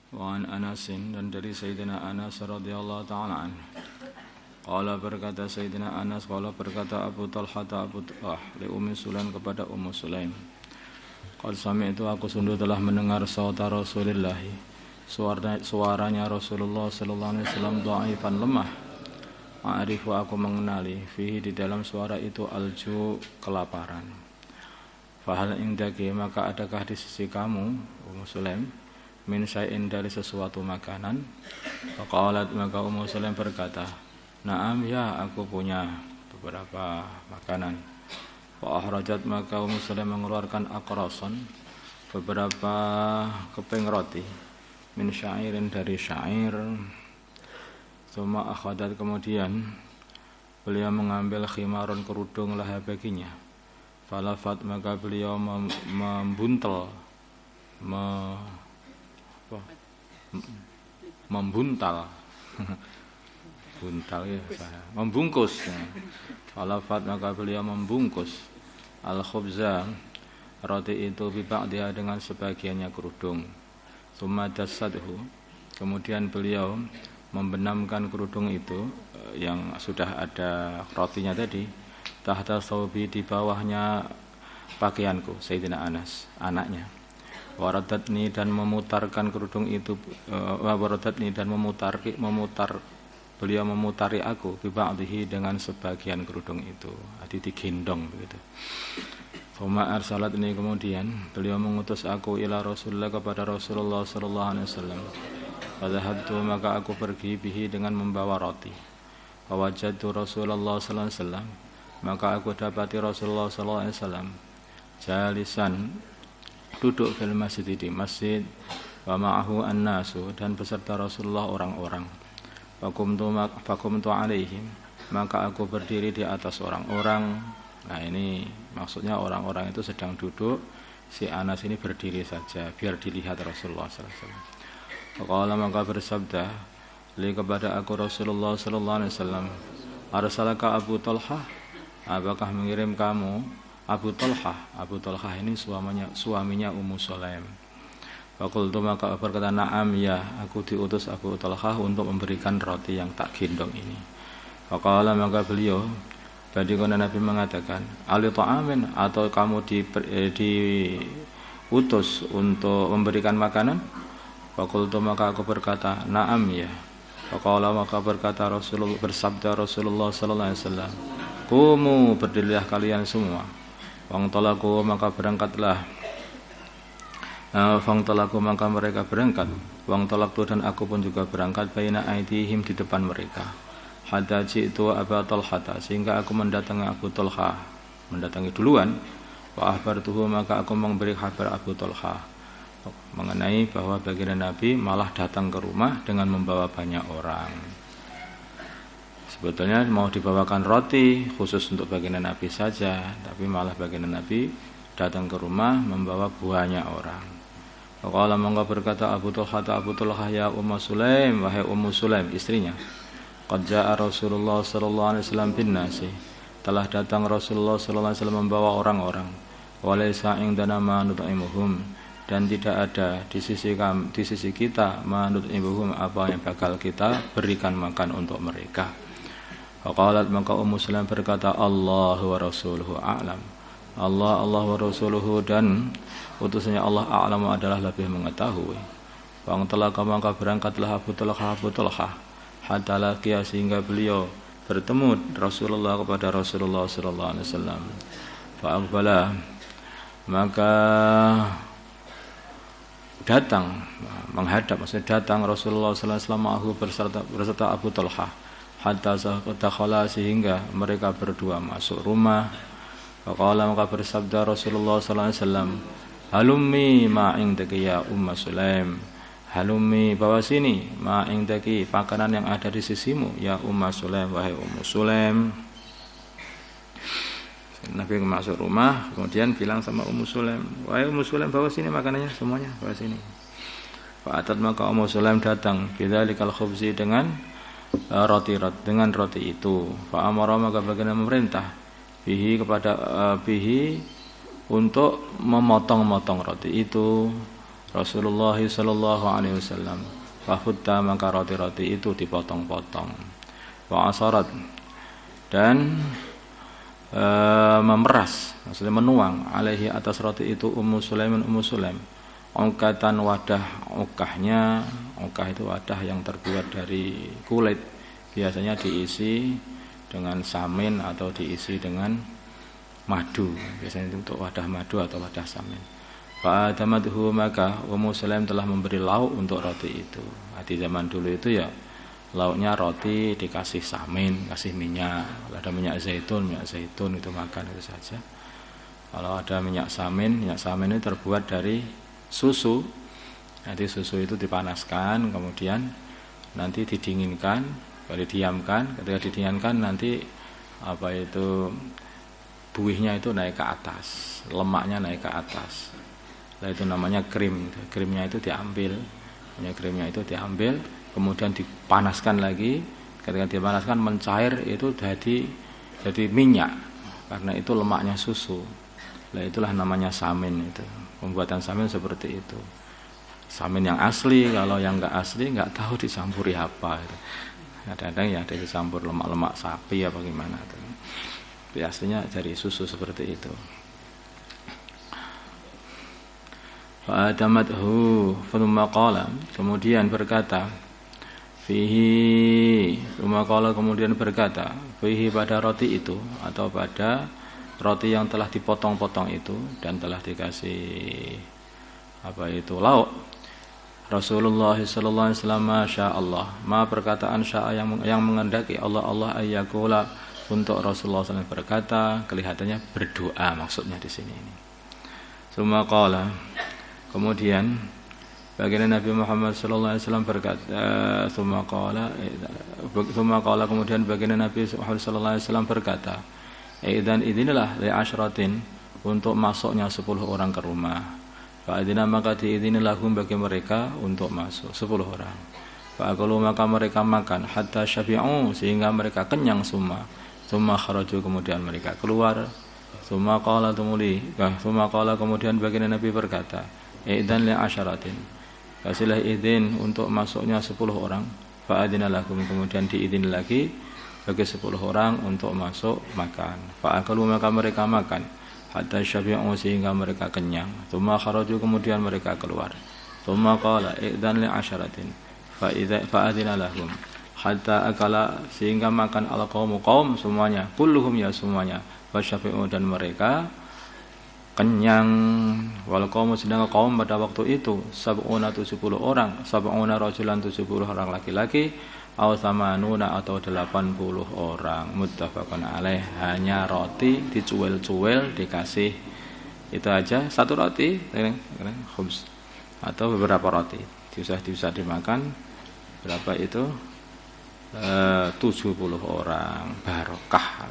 Wa an Anasin, dan dari Sayyidina Anas radhiyallahu ta'ala anhu. Qala berkata Sayyidina Anas, qala berkata Abu Talha li Ummi Sulaim kepada Ummu Sulaim. Qad sami'tu, aku sungguh telah mendengar sauta Rasulillah, suaranya Rasulullah sallallahu alaihi wasallam dhaifan lemah. Ma'arifu, aku mengenali fihi di dalam suara itu alju, kelaparan. Fahal indaki, maka adakah di sisi kamu Ummu Sulaim min syai'in, dari sesuatu makanan? Faqalat, maka Ummu Sulaim berkata, na'am ya, aku punya beberapa makanan. Wa ahrajat, maka Ummu Sulaim mengeluarkan aqrasan, beberapa keping roti, min syairin, dari syair. Suma akhadat, kemudian beliau mengambil khimaron, kerudung, laha baginya. Falafat, maka beliau membuntal, membuntal buntal ya, membungkus. Falafat, maka beliau membungkus al-khubza, roti itu, biba'diha, dengan sebagiannya kerudung. Summa dasadhu, kemudian beliau membenamkan kerudung itu yang sudah ada rotinya tadi, tahta thawbi, di bawahnya pakaianku, Sayyidina Anas, anaknya. Waradatni, dan memutarkan kerudung itu, waradatni, dan beliau memutari aku, biba'dihi, dengan sebagian kerudung itu, digendong begitu. Fuma arsalat, ini kemudian beliau mengutus aku ila Rasulullah, kepada Rasulullah sallallahu alaihi wasallam. Fadhahabtu, maka aku pergi bihi, dengan membawa roti. Fawajadtu Rasulullah sallallahu alaihi wasallam, maka aku dapati Rasulullah sallallahu alaihi wasallam jalisan, duduk fil masjid, di masjid, wa ma'ahu an-nasu, dan beserta Rasulullah orang-orang. Fakumtu alaihim, maka aku berdiri di atas orang-orang. Nah, ini maksudnya orang-orang itu sedang duduk, si Anas ini berdiri saja biar dilihat Rasulullah sallallahu alaihi wasallam. Faqala, maka bersabda li kepada aku Rasulullah sallallahu alaihi wasallam, arsalaka Abu Talha, apakah mengirim kamu Abu Talha? Abu Talha ini suaminya Ummu Sulaim. Faqultu, maka berkata, na'am ya, aku diutus Abu Talha untuk memberikan roti yang tak gendong ini. Faqala, maka beliau, badikuna, Nabi mengatakan, ali ta'amin, atau kamu diutus untuk memberikan makanan? Faqultu, maka aku berkata, na'am ya. Faqala, maka berkata Rasulullah, bersabda Rasulullah sallallahu alaihi wasallam, qumu, berdirilah kalian semua. Fangtalaku, maka berangkatlah. Fangtalaku, maka mereka berangkat. Wangtalaktu, dan aku pun juga berangkat, baina aidihim, di depan mereka. Hatta ji'tu Abu Talha, sehingga aku mendatangi Abu Talha, mendatangi duluan. Wa akhbartuhu, maka aku memberi kabar Abu Talha mengenai bahwa baginda Nabi malah datang ke rumah dengan membawa banyak orang. Sebetulnya mau dibawakan roti khusus untuk baginda Nabi saja, tapi malah baginda Nabi datang ke rumah membawa banyak orang. Qala, maka berkata Abu Talha, ya Ummu Sulaim, wahai Ummu Sulaim, istrinya, qad jaa Rasulullah sallallahu alaihi wasallam bin nasi, telah datang Rasulullah sallallahu alaihi wasallam membawa orang-orang. Walaysa indana ma nut'imuhum, dan tidak ada di sisi kita manut ibuhum, apa yang bakal kita berikan makan untuk mereka. Faqalat, maka Ummu Sulaim berkata, Allah wa rasuluhu a'lam, Allah wa rasuluhu, dan utusannya Allah a'lamu, adalah lebih mengetahui. Fangtalaka, maka berangkatlah Abu Talha hatta laqiya, sehingga beliau bertemu Rasulullah kepada Rasulullah sallallahu alaihi wasallam. Fa'aqbala, maka datang, menghadap, maksudnya datang Rasulullah sallallahu alaihi wasallam berserta Abu Talha, hatta dakhala, sehingga mereka berdua masuk rumah. Faqala, maka bersabda Rasulullah sallallahu alaihi wasallam, halummi ma indaki ya Ummu Sulaim, halummi, bawa sini, ma indaki, makanan yang ada di sisimu, ya Ummu Sulaim, wahai Ummu Sulaim. Nabi masuk rumah, kemudian bilang sama Ummu Sulaim, wahai Ummu Sulaim, bawa sini makanannya semuanya, bawa sini. Fa'atat, maka Ummu Sulaim datang, bidzalikal khubzi, dengan roti itu. Fa'amara, maka baginda memerintah bihi, kepada bihi, untuk memotong-motong roti itu. Rasulullah sallallahu alaihi wasallam. Fahutta maka roti-roti itu dipotong-potong. Wa asarat dan memeras, maksudnya menuang alaihi atas roti itu Ummu Sulaim ongkatan wadah. Ongkah itu wadah yang terbuat dari kulit, biasanya diisi dengan samin atau diisi dengan madu, biasanya itu untuk wadah madu atau wadah samin. Fa'adamathu maka Ummu Sulaim telah memberi lauk untuk roti itu. Di zaman dulu itu ya lauknya roti dikasih samin, kasih minyak. Kalau ada minyak zaitun itu makan itu saja. Kalau ada minyak samin itu terbuat dari susu. Nanti susu itu dipanaskan, kemudian nanti didinginkan, baru didiamkan. Ketika didinginkan nanti buihnya itu naik ke atas, lemaknya naik ke atas. Nah, itu namanya krim. Krimnya itu diambil, kemudian dipanaskan lagi. Ketika dipanaskan mencair itu jadi minyak, karena itu lemaknya susu. Nah, itulah namanya samin itu. Pembuatan samin seperti itu. Samin yang asli, kalau yang enggak asli enggak tahu dicampuri apa itu. Kadang-kadang ya ada dicampur lemak-lemak sapi apa gimana itu. Tapi aslinya dari susu seperti itu. Fa'adamathu thumma qala, kemudian berkata fihi pada roti itu atau pada roti yang telah dipotong-potong itu dan telah dikasih lauk. Rasulullah sallallahu alaihi wasallam masya Allah, perkataan syaa yang mengendaki Allah ayyakula, untuk Rasulullah SAW berkata, kelihatannya berdoa maksudnya di sini ini. Summa qala, kemudian baginda Nabi Muhammad sallallahu alaihi wasallam berkata, summa qala kemudian baginda Nabi Muhammad sallallahu alaihi wasallam berkata, idinilah li asyratin, untuk masuknya 10 orang ke rumah. Fa'adina maka diidinilah bagi mereka untuk masuk 10 orang. Fa'akalu maka mereka makan hatta syabi'u, sehingga mereka kenyang semua. Tsumma kharaju, kemudian mereka keluar. Tsumma qala kemudian baginda Nabi berkata, idzan li asyaratin, kasihlah izin untuk masuknya 10 orang. Fa'adina lahum, kemudian diizin lagi bagi 10 orang untuk masuk makan. Fa'akalu maka mereka makan hatta syabi'u, sehingga mereka kenyang. Tsumma kharaju, kemudian mereka keluar. Tsumma qala idzan li asyaratin fa'adina lahum hatta akala, sehingga makan al-qaum semuanya, kulluhum ya semuanya, wasyafi'u, dan mereka kenyang. Wal qaum, sedangkan kaum pada waktu itu 70 orang, 70 rajulan 70 orang laki-laki, aw samanuna atau 80 orang. Muttafaqun alaih, hanya roti dicuil-cuil dikasih itu aja, satu roti khubz atau beberapa roti bisa dimakan. Berapa itu? 70 orang, barokah.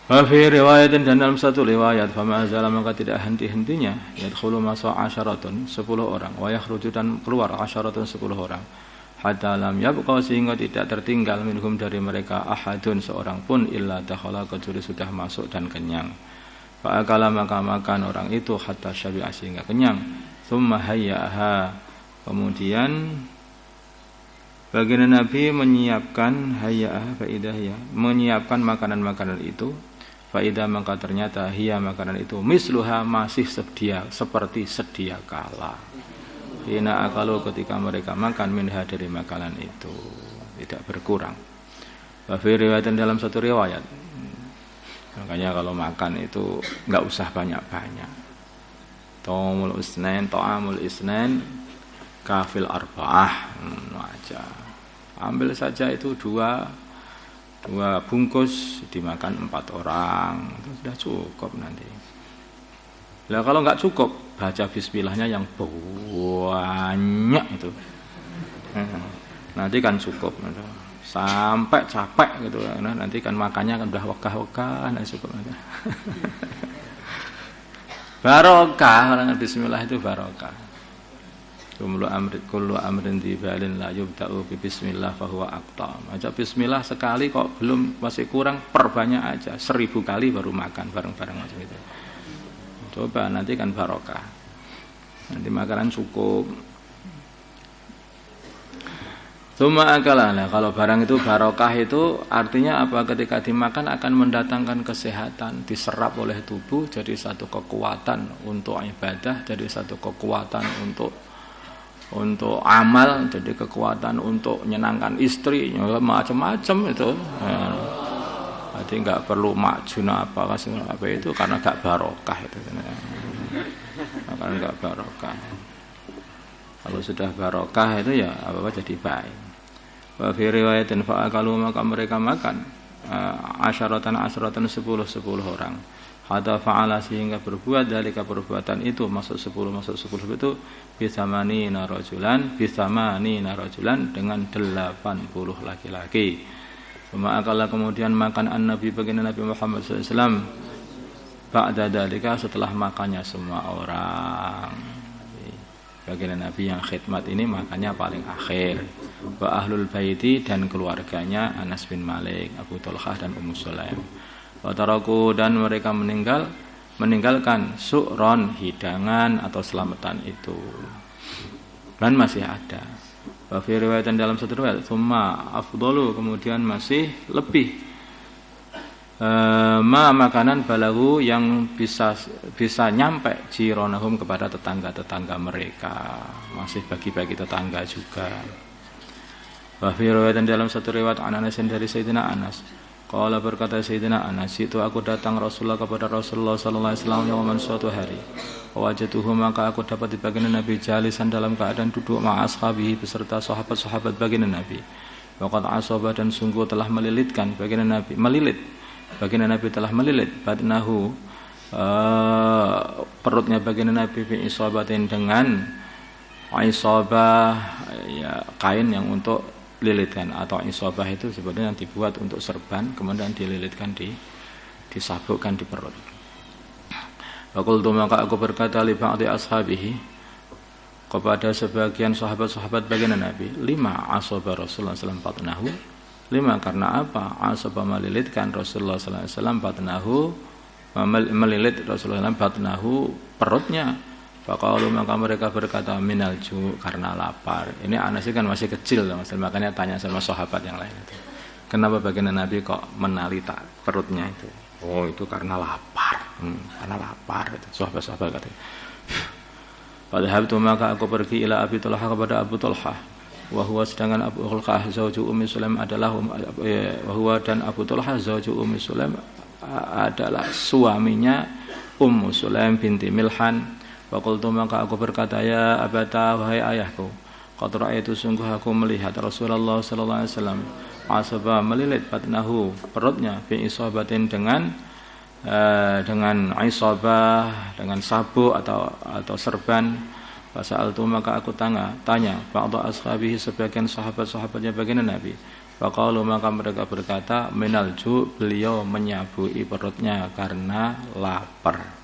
Fi riwayatin, dan dalam satu riwayat, fama azala maka tidak henti-hentinya yadkhulu masuk asyaratun 10 orang, wa yakhruju dan keluar asyaratun 10 orang, hatta lam yabqa, sehingga tidak tertinggal minhum dari mereka ahadun seorang pun, illa dakhala, kecuali sudah masuk dan kenyang. Fa akala maka makan orang itu hatta syabi'a, sehingga kenyang. Tsumma hayyaha, kemudian baginda Nabi menyiapkan menyiapkan makanan-makanan itu. Faidah maka ternyata hiya, makanan itu misluha, masih seperti sedia kala. Hina akalu, ketika mereka makan minha, dari makanan itu, tidak berkurang. Wa fi riwayatin, dalam satu riwayat, makanya kalau makan itu enggak usah banyak-banyak. Ta'amul isnain kafil arba'ah, aja. Ambil saja itu dua bungkus, dimakan 4 orang, itu sudah cukup nanti. Lah kalau enggak cukup, baca bismillahnya yang banyak itu, nanti kan cukup, sampai capek gitu. Nanti kan makannya kan udah wegah-wegah, cukup nanti. Barokah, orang bismillah itu barokah. kullu amrin dibalin la yubda'u bi bismillah fa huwa aqta. Aja bismillah sekali kok belum, masih kurang, perbanyak aja 1000 kali baru makan bareng-bareng macam itu. Coba nanti kan barokah. Nanti makanan cukup. Tsumma akalana, kalau barang itu barokah itu artinya apa? Ketika dimakan akan mendatangkan kesehatan, diserap oleh tubuh jadi satu kekuatan untuk ibadah, jadi satu kekuatan untuk amal, jadi kekuatan untuk menyenangkan istri, macam-macam itu. Jadi nggak perlu makjun apa itu karena nggak barokah itu. Karena nggak barokah. Kalau sudah barokah itu ya apa jadi baik. Wa fi riwayatin fa'akalu, maka mereka makan asyaratan 10 orang. Hatta fa'ala, sehingga berbuat dari perbuatan itu masuk 10 itu bisamani narajulan dengan 80 laki-laki. Maka kemudian makan an-nabi baginda Nabi Muhammad SAW ba'da dalika, setelah makannya semua orang. Baginda Nabi yang khidmat ini makannya paling akhir. Wa ahlul baiti, dan keluarganya Anas bin Malik, Abu Talhah dan Ummu Sulaim. Wa taraku, dan mereka meninggalkan su'ron, hidangan atau selamatan itu. Dan masih ada. Wa fi riwayatan, dalam satu riwayat, tsumma afdalu, kemudian masih lebih makanan balagu yang bisa nyampe jironahum, kepada tetangga-tetangga mereka, masih bagi-bagi tetangga juga. Wa fi riwayatin, dalam satu riwayat Anas dari Sayyidina Anas, qala, berkata Sayyidina Anas, itu aku datang Rasulullah kepada Rasulullah sallallahu alaihi wasallam yaman, suatu hari, wajatuhu, maka aku dapat di baginda Nabi jalisan, dalam keadaan duduk, ma'a ashabihi, beserta sahabat-sahabat baginda Nabi. Waqad asaba, dan sungguh telah melilitkan baginda Nabi, baginda Nabi telah melilit badnahu, perutnya baginda Nabi, bi isabatin, dengan isabah, ya kain yang untuk lilitkan, atau isabah itu sebetulnya yang dibuat untuk serban kemudian dililitkan, disabukkan di perut. Faqultu, maka aku berkata li ba'di ashabihi, kepada sebagian sahabat-sahabat baginda Nabi, lima asaba Rasulullah sallallahu alaihi wasallam batnahu, lima, karena apa? Asaba, melilitkan Rasulullah sallallahu alaihi wasallam batnahu, melilit Rasulullah sallallahu alaihi wasallam batnahu, perutnya. Faqalu, maka mereka berkata minal ju', karena lapar. Ini Anas kan masih kecil, makanya tanya sama sahabat yang lain itu, kenapa baginda Nabi kok menalita perutnya itu? Oh, itu karena lapar. Karena lapar itu. Sahabat-sahabat kata. Padahal itu, maka aku pergi ila Abi Talhah, kepada Abu Talhah. Wahwa, sedangkan Abu Talhah zauju Ummi Sulaim adalah wahwa, dan Abu Talhah zauju Ummi Sulaim adalah suaminya Ummu Sulaim binti Milhan. Waqultu, maka aku berkata, ya abata, wahai ayahku, qad ra'aitu, sungguh aku melihat Rasulullah sallallahu alaihi wasallam asaba, melilit batnahu, perutnya, bi isabatin, dengan isabah, dengan sabuk atau serban. Fasa'altu, maka aku tanya ba'da ashabihi, sebagian sahabat-sahabatnya baginda Nabi. Faqalu, maka mereka berkata minal ju', beliau menyabui perutnya karena lapar.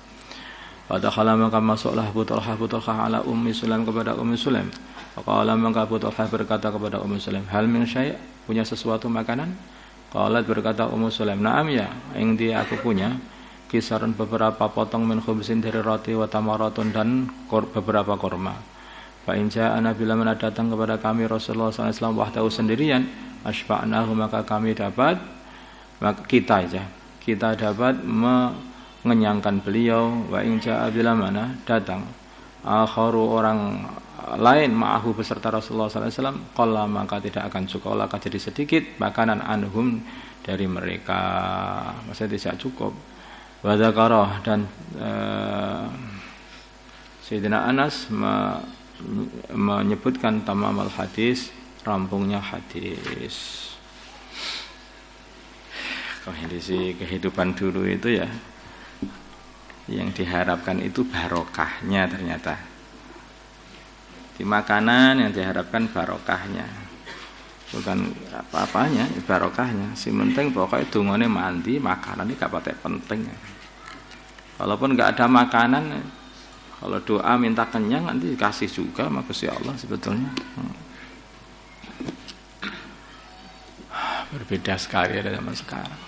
Padahal maka masuklah Abu Talhah ala Ummi Sulaim, kepada Ummi Sulaim. Faqala, maka Abu Talhah berkata kepada Ummi Sulaim, hal min syai', punya sesuatu makanan? Qalat, berkata Ummu Sulaim, na'am ya, yang dia aku punya kisaran beberapa potong min khubzin, dari roti, wa tamaratun, dan beberapa kurma. Fa in ja'ana, bila mana datang kepada kami Rasulullah sallallahu alaihi wasallam wahdahu, sendirian, asba'nahu, maka kami dapat, maka kita dapat mengenyangkan beliau. Wa in ja'a, bila mana datang akharu, orang lain, ma'ahu, beserta Rasulullah sallallahu alaihi wasallam, qalla, maka tidak akan cukup, maka jadi sedikit makanan anhum, dari mereka, maksudnya tidak cukup. Wa dzakara, dan Sayyidina Anas menyebutkan tamamal hadis, rampungnya hadis. Kondisi kehidupan dulu itu ya, yang diharapkan itu barokahnya, ternyata di makanan yang diharapkan barokahnya, bukan apa-apanya, barokahnya. Si penting pokoknya dungane mandi, makanan ini gak patek penting. Walaupun gak ada makanan, Kalau doa minta kenyang nanti dikasih juga sama Gusti Allah sebetulnya. Berbeda sekali dari zaman sekarang.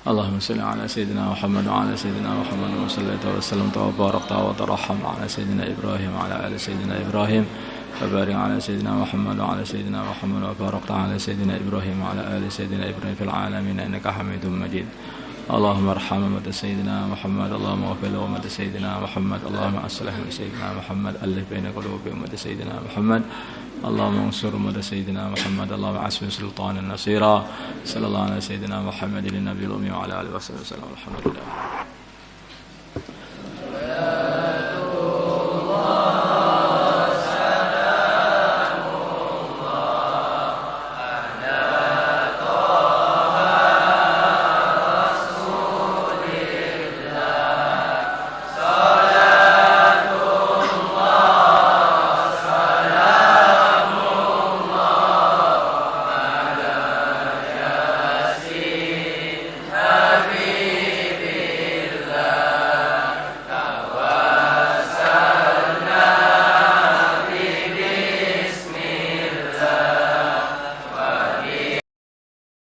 Allahumma salli ala sayyidina Muhammad wa ala sayyidina Muhammad wa sallallahu wa sallam wa barakta wa tarahham ala sayyidina Ibrahim wa ala ali sayyidina Ibrahim wa barik ala sayyidina Muhammad wa ala sayyidina Muhammad wa barakta ala sayyidina Ibrahim wa ala ali sayyidina Ibrahim fil alamin innaka Hamidum Majid. اللهم ارحم أمة سيدنا محمد اللهم اغفر لأمة سيدنا محمد اللهم أصلح سيدنا محمد ألف بين قلوب أمة سيدنا محمد اللهم انصر أمة سيدنا محمد اللهم عسب سلطانا نصيرا صلى الله على سيدنا محمد النبي الأمي وعلى آله وصحبه وسلم الحمد لله.